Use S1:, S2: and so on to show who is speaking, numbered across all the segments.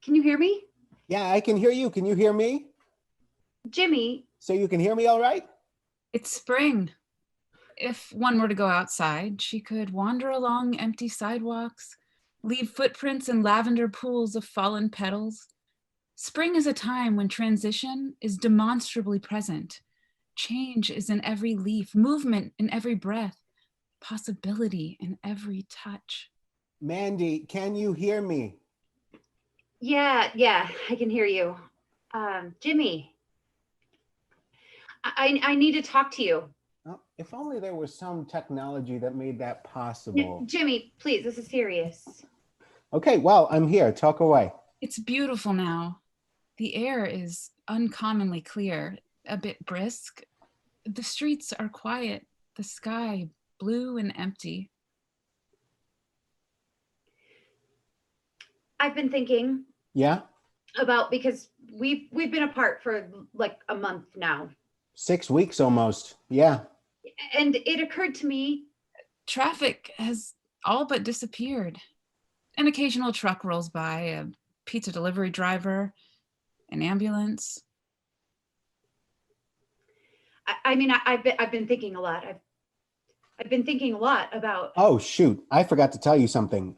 S1: Can you hear me?
S2: Yeah, I can hear you. Can you hear me?
S1: Jimmy,
S2: So you can hear me all right?
S3: It's spring. If one were to go outside, she could wander along empty sidewalks, leave footprints in lavender pools of fallen petals. Spring is a time when transition is demonstrably present. Change is in every leaf, movement in every breath, possibility in every touch.
S2: Mandy, can you hear me?
S1: yeah, I can hear you. Jimmy, I need to talk to you.
S2: Oh, if only there was some technology that made that possible.
S1: Jimmy, please, this is serious.
S2: Okay, well, I'm here. Talk away.
S3: It's beautiful now. The air is uncommonly clear, a bit brisk. The streets are quiet, the sky blue and empty.
S1: I've been thinking
S2: Yeah?
S1: about, because we've been apart for like a month now.
S2: 6 weeks almost. Yeah.
S1: And it occurred to me,
S3: Traffic has all but disappeared. An occasional truck rolls by, a pizza delivery driver, an ambulance.
S1: I've been thinking a lot. I've been thinking a lot about.
S2: Oh, shoot. I forgot to tell you something.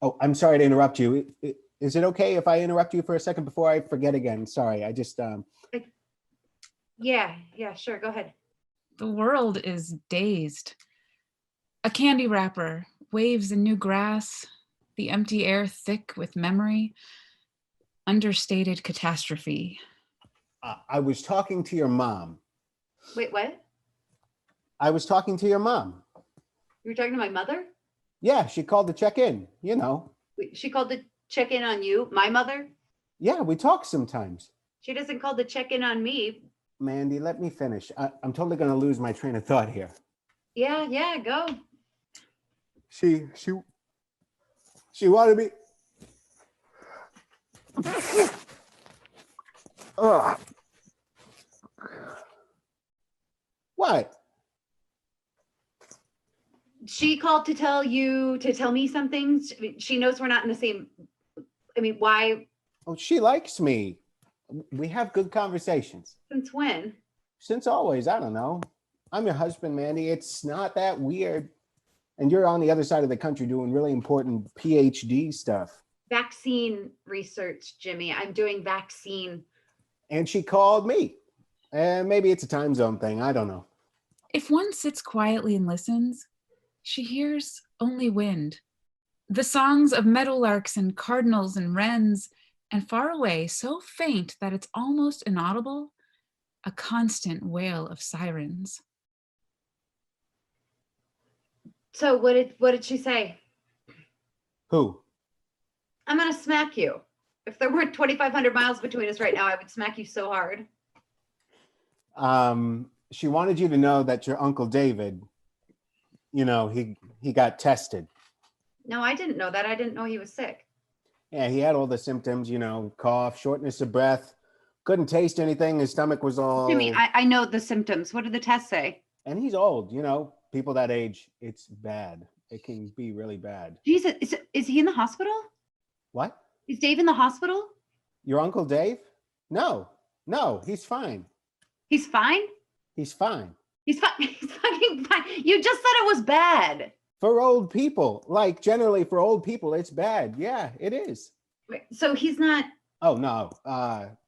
S2: Oh, I'm sorry to interrupt you. Is it okay if I interrupt you for a second before I forget again? Sorry, I just...
S1: Yeah, sure, go ahead.
S3: The world is dazed. A candy wrapper waves in new grass, the empty air thick with memory, understated catastrophe.
S2: I was talking to your mom.
S1: Wait, what?
S2: I was talking to your mom.
S1: You were talking to my mother?
S2: Yeah, she called to check in, you know.
S1: Wait, she called to check in on you, my mother?
S2: Yeah, we talk sometimes.
S1: She doesn't call to check in on me.
S2: Mandy, let me finish. I'm totally going to lose my train of thought here.
S1: Yeah, go.
S2: She wanted me. Ugh. What?
S1: She called to tell me something. She knows we're not in the same. Why?
S2: Oh, she likes me. We have good conversations.
S1: Since when?
S2: Since always. I don't know. I'm your husband, Mandy. It's not that weird. And you're on the other side of the country doing really important PhD stuff.
S1: Vaccine research, Jimmy. I'm doing vaccine.
S2: And she called me. And maybe it's a time zone thing. I don't know.
S3: If one sits quietly and listens, she hears only wind. The songs of meadowlarks and cardinals and wrens, and far away, so faint that it's almost inaudible, a constant wail of sirens.
S1: So what did she say?
S2: Who?
S1: I'm gonna smack you. If there weren't 2,500 miles between us right now, I would smack you so hard.
S2: She wanted you to know that your Uncle David, you know, he got tested.
S1: No, I didn't know that. I didn't know he was sick.
S2: Yeah, he had all the symptoms, you know, cough, shortness of breath, couldn't taste anything. His stomach was all...
S1: Jimmy, I know the symptoms. What did the test say?
S2: And he's old, you know, people that age, it's bad. It can be really bad.
S1: Jesus, is he in the hospital?
S2: What?
S1: Is Dave in the hospital?
S2: Your Uncle Dave? No, he's fine.
S1: He's fine?
S2: He's fine.
S1: He's fine. He's fucking fine. You just said it was bad.
S2: For old people, like generally for old people, it's bad. Yeah, it is.
S1: Wait, so he's not...
S2: Oh, no.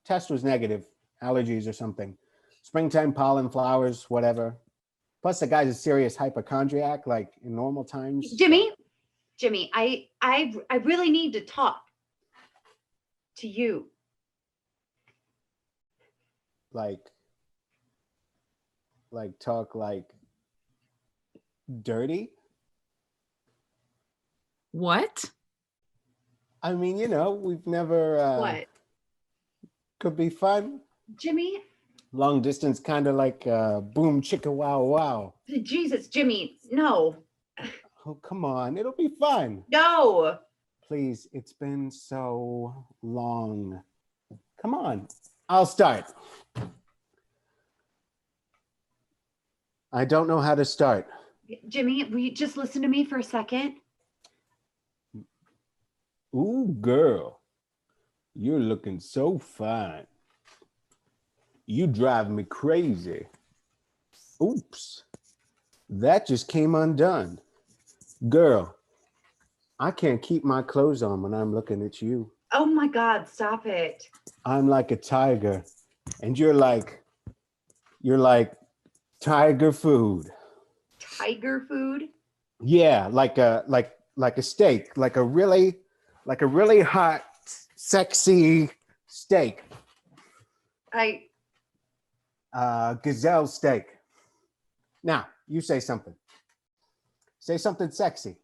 S2: Test was negative. Allergies or something. Springtime pollen, flowers, whatever. Plus, the guy's a serious hypochondriac, like in normal times.
S1: Jimmy, I really need to talk to you.
S2: Like talk like dirty?
S3: What?
S2: I mean, you know, we've never...
S1: What?
S2: Could be fun.
S1: Jimmy?
S2: Long distance, kind of like boom, chicka, wow, wow.
S1: Jesus, Jimmy, no.
S2: Oh, come on. It'll be fun.
S1: No.
S2: Please, it's been so long. Come on. I'll start. I don't know how to start.
S1: Jimmy, will you just listen to me for a second?
S2: Ooh, girl. You're looking so fine. You drive me crazy. Oops. That just came undone. Girl, I can't keep my clothes on when I'm looking at you.
S1: Oh my God, stop it.
S2: I'm like a tiger, and you're like tiger food.
S1: Tiger food?
S2: Yeah, like a steak, like a really hot, sexy steak.
S1: I
S2: Gazelle steak. Now, you say something. Say something sexy.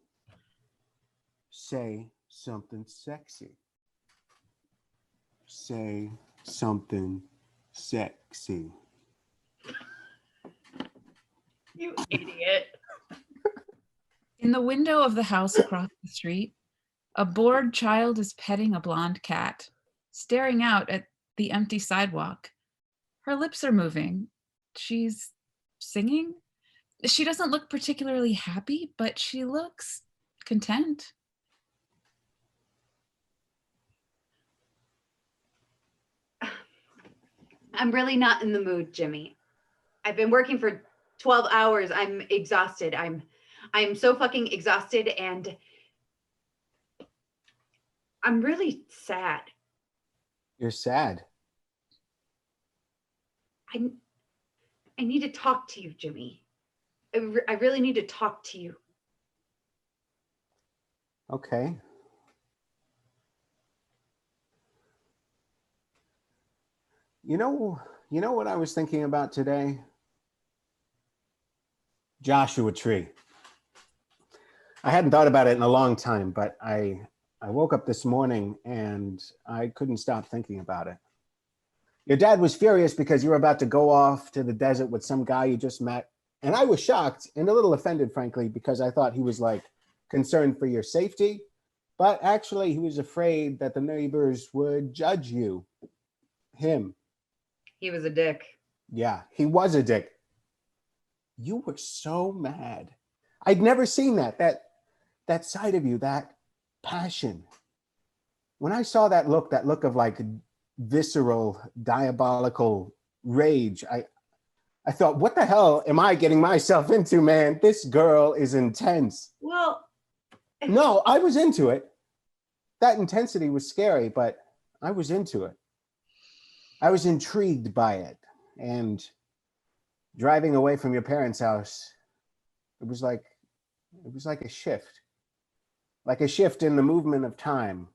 S2: Say something sexy. Say something sexy.
S1: You idiot.
S3: In the window of the house across the street, a bored child is petting a blonde cat, staring out at the empty sidewalk. Her lips are moving. She's singing. She doesn't look particularly happy, but she looks content.
S1: I'm really not in the mood, Jimmy. I've been working for 12 hours. I'm exhausted. I'm so fucking exhausted, and I'm really sad.
S2: You're sad.
S1: I need to talk to you, Jimmy. I really need to talk to you.
S2: Okay. You know what I was thinking about today? Joshua Tree. I hadn't thought about it in a long time, but I woke up this morning and I couldn't stop thinking about it. Your dad was furious because you were about to go off to the desert with some guy you just met. And I was shocked and a little offended, frankly, because I thought he was like concerned for your safety. But actually, he was afraid that the neighbors would judge you. Him.
S1: He was a dick.
S2: Yeah, he was a dick. You were so mad. I'd never seen that side of you, that passion. When I saw that look of like visceral, diabolical rage, I thought, what the hell am I getting myself into, man? This girl is intense.
S1: Well,
S2: No, I was into it. That intensity was scary, but I was into it. I was intrigued by it. And driving away from your parents' house, it was like a shift. Like a shift in the movement of time.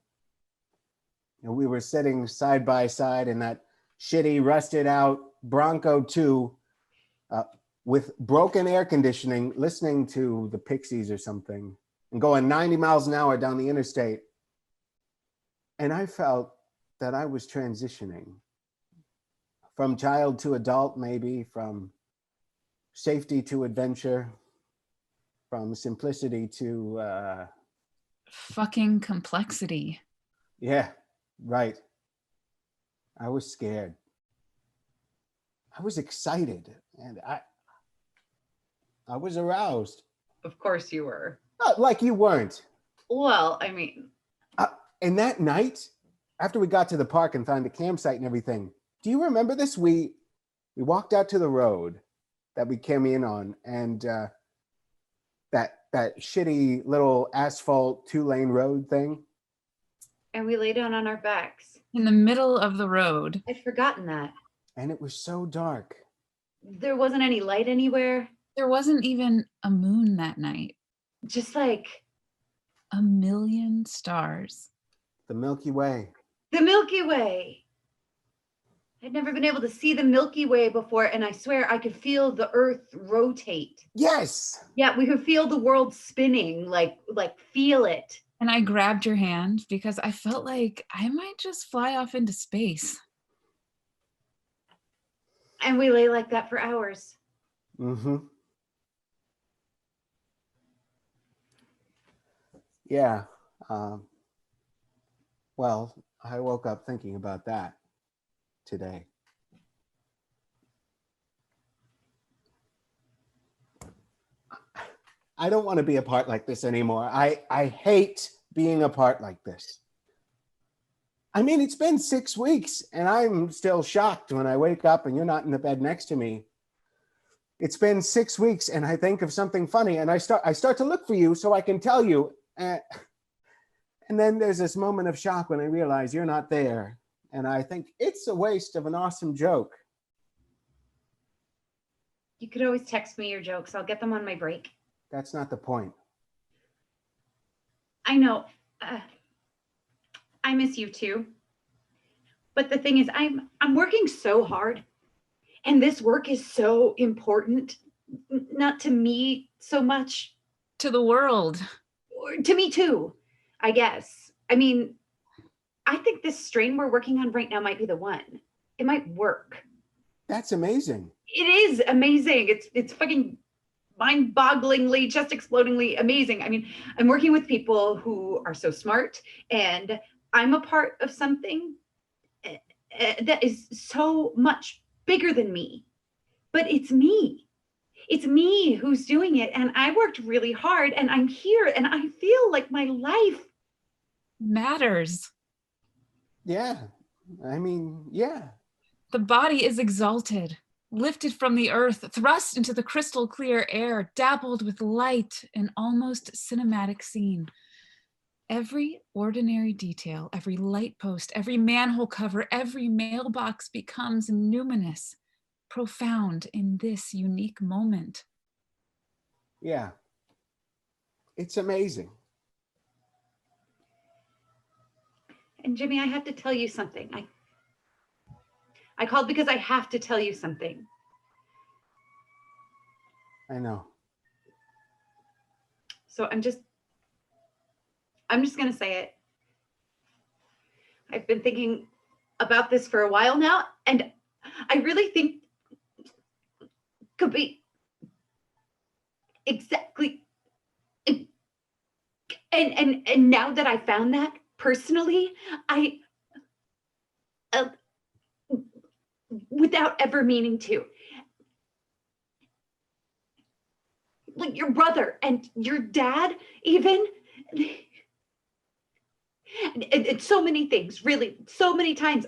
S2: You know, we were sitting side by side in that shitty, rusted out Bronco 2 with broken air conditioning, listening to the Pixies or something, and going 90 miles an hour down the interstate. And I felt that I was transitioning from child to adult, maybe, from safety to adventure, from simplicity to
S3: Fucking complexity.
S2: yeah, right. I was scared. I was excited, and I was aroused.
S1: of course you were.
S2: Not like you weren't.
S1: Well, I mean,
S2: And that night, after we got to the park and found the campsite and everything, do you remember this? We walked out to the road that we came in on, and that shitty little asphalt 2-lane road thing.
S1: and we lay down on our backs.
S3: In the middle of the road.
S1: I'd forgotten that.
S2: And it was so dark.
S1: There wasn't any light anywhere.
S3: There wasn't even a moon that night.
S1: Just like
S3: 1,000,000 stars.
S2: The Milky Way.
S1: the Milky Way. I'd never been able to see the Milky Way before, and I swear I could feel the earth rotate.
S2: Yes.
S1: Yeah, we could feel the world spinning, like feel it.
S3: And I grabbed your hand because I felt like I might just fly off into space.
S1: And we lay like that for hours.
S2: Mm-hmm. Yeah. Well, I woke up thinking about that today. I don't want to be a part like this anymore. I hate being a part like this. I mean, it's been 6 weeks and I'm still shocked when I wake up and you're not in the bed next to me. It's been 6 weeks and I think of something funny and I start to look for you so I can tell you. And then there's this moment of shock when I realize you're not there. And I think it's a waste of an awesome joke.
S1: You could always text me your jokes. I'll get them on my break.
S2: That's not the point.
S1: I know. I miss you too. But the thing is, I'm working so hard, and this work is so important, not to me so much,
S3: To the world.
S1: or to me too, I guess. I mean, I think this strain we're working on right now might be the one. It might work.
S2: That's amazing.
S1: It is amazing. It's fucking mind-bogglingly, just explodingly amazing. I mean, I'm working with people who are so smart, and I'm a part of something that is so much bigger than me. But it's me. It's me who's doing it, and I worked really hard, and I'm here, and I feel like my life
S3: Matters.
S2: Yeah. I mean, yeah.
S3: The body is exalted, lifted from the earth, thrust into the crystal clear air, dappled with light, an almost cinematic scene. Every ordinary detail, every light post, every manhole cover, every mailbox becomes numinous, profound in this unique moment.
S2: Yeah. It's amazing.
S1: And Jimmy, I have to tell you something. I called because I have to tell you something.
S2: I know.
S1: So I'm just gonna say it. I've been thinking about this for a while now, and I really think could be exactly. And now that I found that personally, I without ever meaning to, like your brother and your dad, even. And so many things, really, so many times.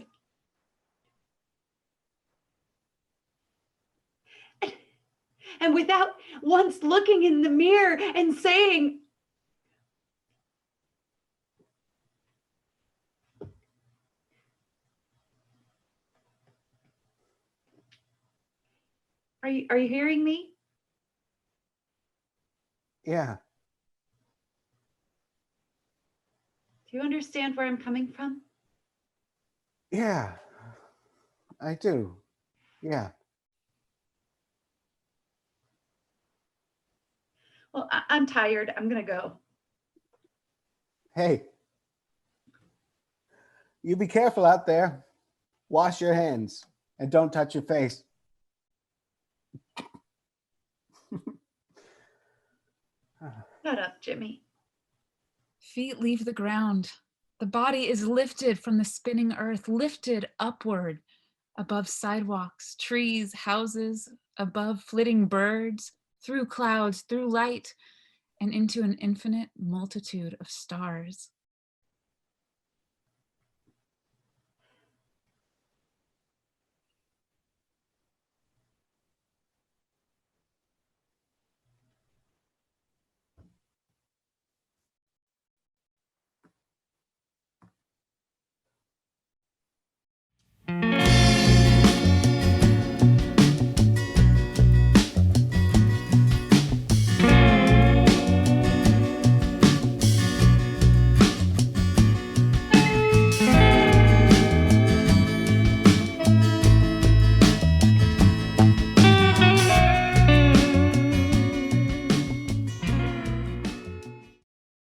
S1: And without once looking in the mirror and saying, are you hearing me?
S2: Yeah.
S1: Do you understand where I'm coming from?
S2: Yeah. I do. Yeah.
S1: Well, I'm tired. I'm gonna go.
S2: Hey, you be careful out there. Wash your hands and don't touch your face.
S1: Shut up, Jimmy.
S3: Feet leave the ground. The body is lifted from the spinning earth, lifted upward, above sidewalks, trees, houses, above flitting birds, through clouds, through light, and into an infinite multitude of stars.